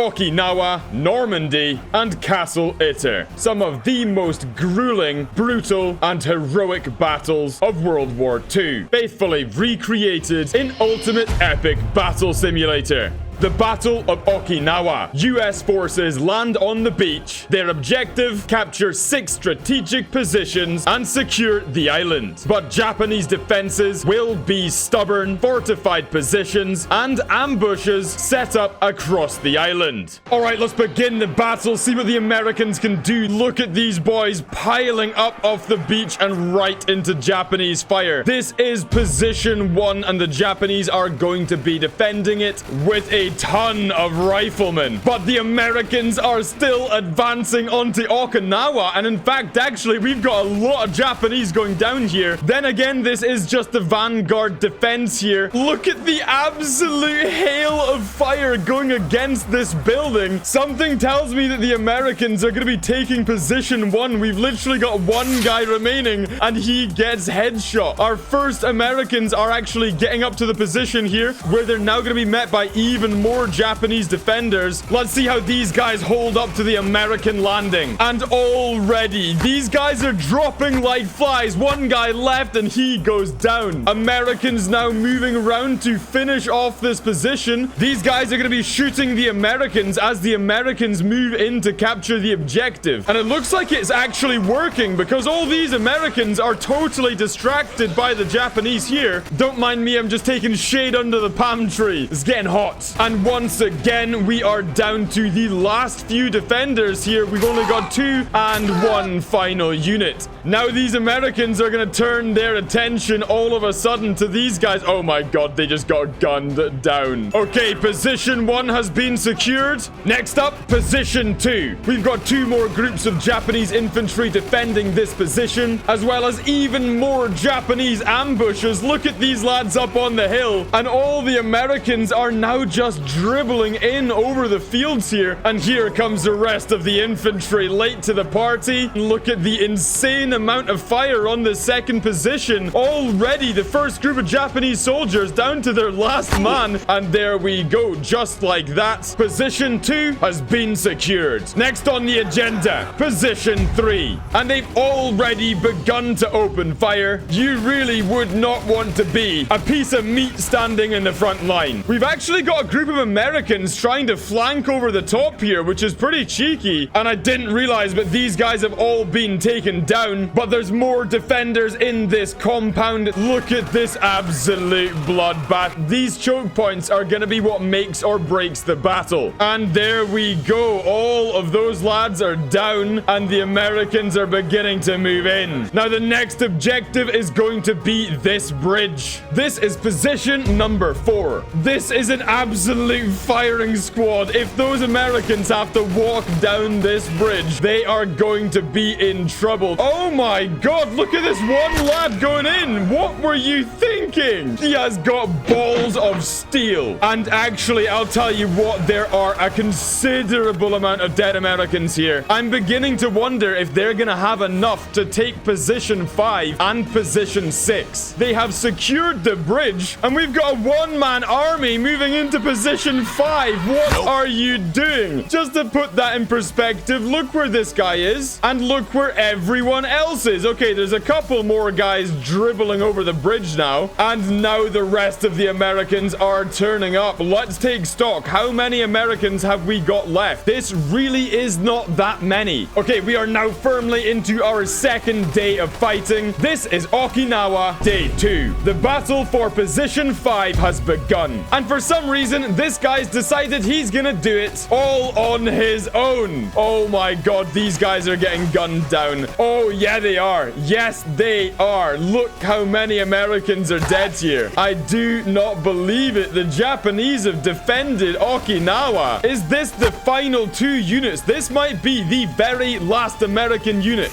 Okinawa, Normandy, and Castle Itter. Some of the most grueling, brutal, and heroic battles of World War II, faithfully recreated in ultimate epic battle simulator. The Battle of Okinawa. US forces land on the beach. Their objective, capture 6 strategic positions and secure the island. But Japanese defenses will be stubborn, fortified positions, and ambushes set up across the island. Alright, let's begin the battle, see what the Americans can do. Look at these boys piling up off the beach and right into Japanese fire. This is position 1, and the Japanese are going to be defending it with a ton of riflemen. But the Americans are still advancing onto Okinawa, and in fact, actually, we've got a lot of Japanese going down here. Then again, this is just the vanguard defense here. Look at the absolute hail of fire going against this building. Something tells me that the Americans are going to be taking position 1. We've literally got one guy remaining, and he gets headshot. Our first Americans are actually getting up to the position here, where they're now going to be met by even more Japanese defenders. Let's see how these guys hold up to the American landing. And already, these guys are dropping like flies. One guy left and he goes down. Americans now moving around to finish off this position. These guys are going to be shooting the Americans as the Americans move in to capture the objective. And it looks like it's actually working, because all these Americans are totally distracted by the Japanese here. Don't mind me, I'm just taking shade under the palm tree. It's getting hot. And once again, we are down to the last few defenders here. We've only got 2 and 1 final unit. Now these Americans are going to turn their attention all of a sudden to these guys. Oh my god, they just got gunned down. Okay, position 1 has been secured. Next up, position 2. We've got 2 more groups of Japanese infantry defending this position, as well as even more Japanese ambushes. Look at these lads up on the hill, and all the Americans are now just dribbling in over the fields here. And here comes the rest of the infantry late to the party. Look at the insane amount of fire on the second position. Already the first group of Japanese soldiers down to their last man. And there we go, just like that. Position 2 has been secured. Next on the agenda, position 3. And they've already begun to open fire. You really would not want to be a piece of meat standing in the front line. We've actually got a group of Americans trying to flank over the top here, which is pretty cheeky. And I didn't realize, but these guys have all been taken down. But there's more defenders in this compound. Look at this absolute bloodbath. These choke points are going to be what makes or breaks the battle. And there we go. All of those lads are down, and the Americans are beginning to move in. Now, the next objective is going to be this bridge. This is position number 4. This is an absolute firing squad. If those Americans have to walk down this bridge, they are going to be in trouble. Oh my god, look at this one lad going in. What were you thinking? He has got balls of steel. And actually, I'll tell you what, there are a considerable amount of dead Americans here. I'm beginning to wonder if they're gonna have enough to take position 5 and position 6. They have secured the bridge, and we've got a one-man army moving into position 5. What are you doing? Just to put that in perspective, look where this guy is, and look where everyone else is. Okay, there's a couple more guys dribbling over the bridge now, and now the rest of the Americans are turning up. Let's take stock. How many Americans have we got left? This really is not that many. Okay, we are now firmly into our second day of fighting. This is Okinawa Day 2. The battle for position 5 has begun, and for some reason, this guy's decided he's gonna do it all on his own. Oh my god, these guys are getting gunned down. Oh yeah, they are. Yes, they are. Look how many Americans are dead here. I do not believe it. The Japanese have defended Okinawa. Is this the final 2 units? This might be the very last American unit.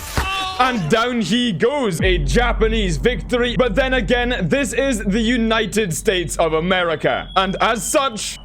And down he goes. A Japanese victory. But then again, this is the United States of America. And as such,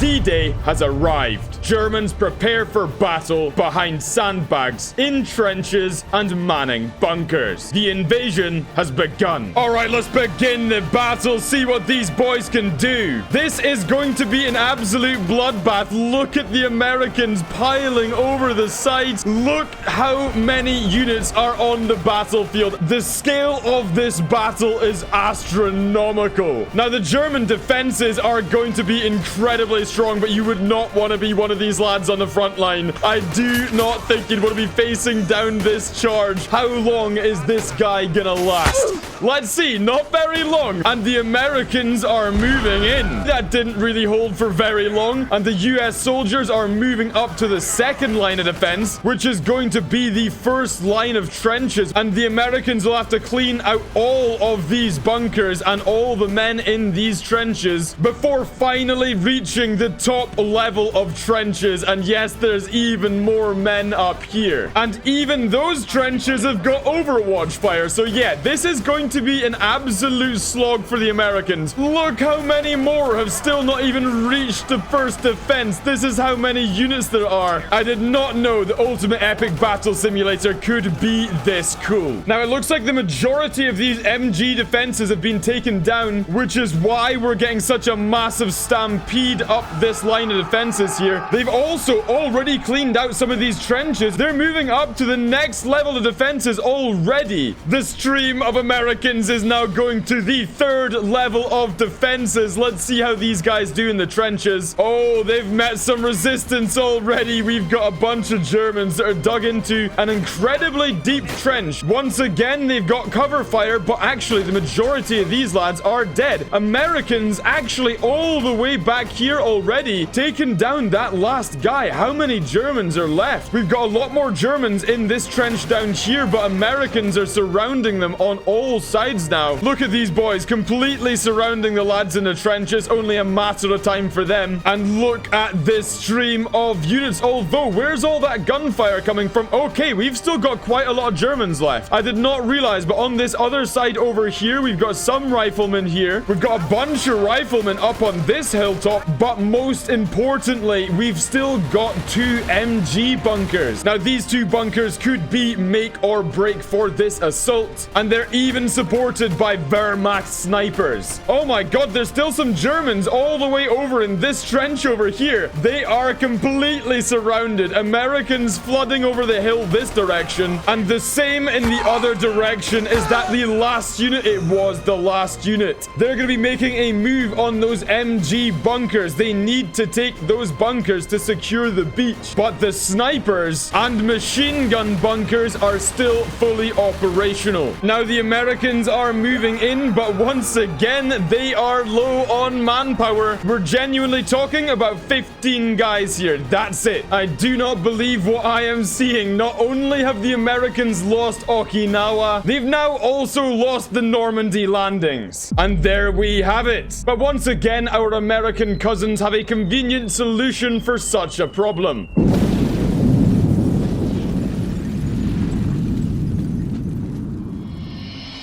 D-Day has arrived. Germans prepare for battle behind sandbags, in trenches, and manning bunkers. The invasion has begun. All right, let's begin the battle, see what these boys can do. This is going to be an absolute bloodbath. Look at the Americans piling over the sides. Look how many units are on the battlefield. The scale of this battle is astronomical. Now, the German defenses are going to be incredibly strong, but you would not want to be one of these lads on the front line. I do not think you'd want to be facing down this charge. How long is this guy gonna last? Let's see. Not very long. And the Americans are moving in. That didn't really hold for very long. And the US soldiers are moving up to the second line of defense, which is going to be the first line of trenches. And the Americans will have to clean out all of these bunkers and all the men in these trenches before finally reaching the top level of trenches. And yes, there's even more men up here. And even those trenches have got overwatch fire. So yeah, this is going to be an absolute slog for the Americans. Look how many more have still not even reached the first defense. This is how many units there are. I did not know the ultimate epic battle simulator could be this cool. Now, it looks like the majority of these MG defenses have been taken down, which is why we're getting such a massive stampede up this line of defenses here. They've also already cleaned out some of these trenches. They're moving up to the next level of defenses already. The stream of Americans is now going to the third level of defenses. Let's see how these guys do in the trenches. Oh, they've met some resistance already. We've got a bunch of Germans that are dug into an incredibly deep trench. Once again, they've got cover fire, but actually the majority of these lads are dead. Americans actually all the way back here already taken down that last guy. How many Germans are left? We've got a lot more Germans in this trench down here, but Americans are surrounding them on all sides now. Look at these boys completely surrounding the lads in the trenches. Only a matter of time for them. And look at this stream of units. Although, where's all that gunfire coming from? Okay, we've still got quite a lot of Germans left. I did not realize, but on this other side over here, we've got some riflemen here. We've got a bunch of riflemen up on this hilltop, but most importantly, we've still got 2 MG bunkers. Now, these 2 bunkers could be make or break for this assault, and they're even supported by Wehrmacht snipers. Oh my god, there's still some Germans all the way over in this trench over here. They are completely surrounded. Americans flooding over the hill this direction, and the same in the other direction. Is that the last unit? It was the last unit. They're going to be making a move on those MG bunkers. They need to take those bunkers to secure the beach, but the snipers and machine gun bunkers are still fully operational. Now, the Americans are moving in, but once again, they are low on manpower. We're genuinely talking about 15 guys here. That's it. I do not believe what I am seeing. Not only have the Americans lost Okinawa, they've now also lost the Normandy landings. And there we have it. But once again, our American cousins have a convenient solution for such a problem.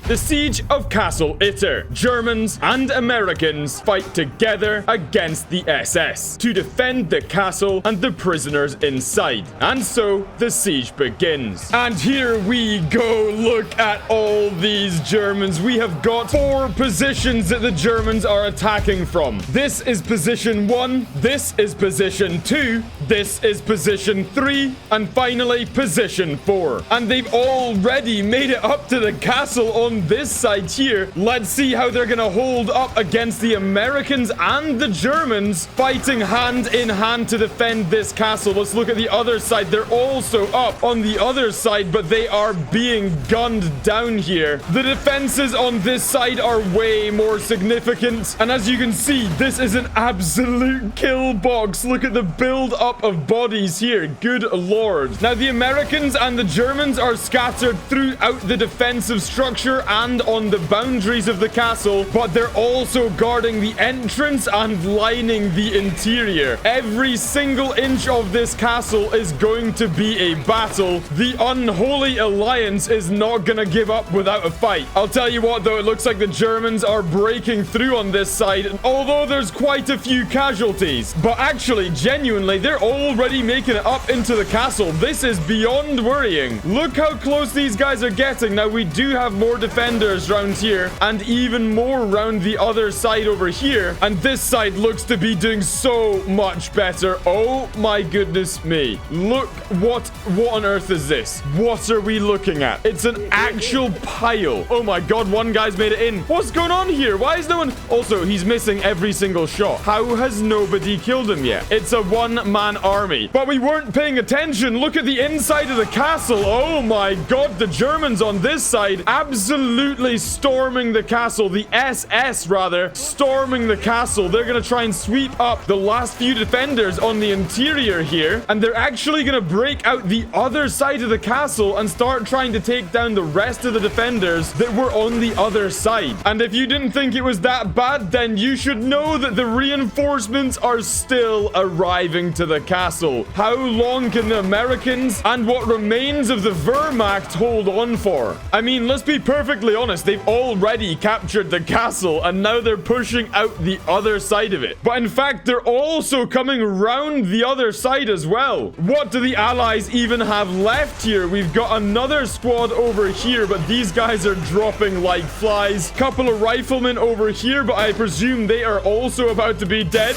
The Siege of Castle Itter. Germans and Americans fight together against the SS to defend the castle and the prisoners inside. And so the siege begins. And here we go. Look at all these Germans. We have got 4 positions that the Germans are attacking from. This is position 1. This is position 2. This is position 3. And finally, position 4. And they've already made it up to the castle on this side here. Let's see how they're gonna hold up against the Americans and the Germans fighting hand in hand to defend this castle. Let's look at the other side. They're also up on the other side, but they are being gunned down here. The defenses on this side are way more significant, and as you can see, this is an absolute kill box. Look at the build up of bodies here. Good lord. Now, the Americans and the Germans are scattered throughout the defensive structure, and on the boundaries of the castle, but they're also guarding the entrance and lining the interior. Every single inch of this castle is going to be a battle. The unholy alliance is not gonna give up without a fight. I'll tell you what, though, it looks like the Germans are breaking through on this side, although there's quite a few casualties. But actually, genuinely, they're already making it up into the castle. This is beyond worrying. Look how close these guys are getting. Now, we do have more defenders around here and even more around the other side over here. And this side looks to be doing so much better. Oh my goodness me. Look, what on earth is this? What are we looking at? It's an actual pile. Oh my god, one guy's made it in. What's going on here? Why is no one... Also, he's missing every single shot. How has nobody killed him yet? It's a one-man army. But we weren't paying attention. Look at the inside of the castle. Oh my god, the Germans on this side absolutely storming the castle. The SS, rather, storming the castle. They're going to try and sweep up the last few defenders on the interior here. And they're actually going to break out the other side of the castle and start trying to take down the rest of the defenders that were on the other side. And if you didn't think it was that bad, then you should know that the reinforcements are still arriving to the castle. How long can the Americans and what remains of the Wehrmacht hold on for? I mean, let's be perfectly honest. They've already captured the castle and now they're pushing out the other side of it. But in fact, they're also coming around the other side as well. What do the Allies even have left here? We've got another squad over here, but these guys are dropping like flies. Couple of riflemen over here, but I presume they are also about to be dead.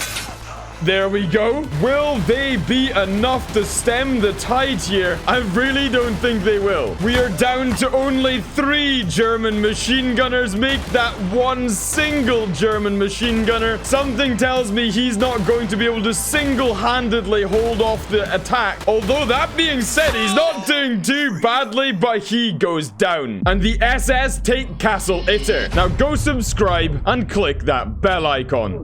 There we go. Will they be enough to stem the tide here? I really don't think they will. We are down to only 3 German machine gunners. Make that one single German machine gunner. Something tells me he's not going to be able to single-handedly hold off the attack. Although that being said, he's not doing too badly, but he goes down. And the SS take Castle Itter. Now go subscribe and click that bell icon.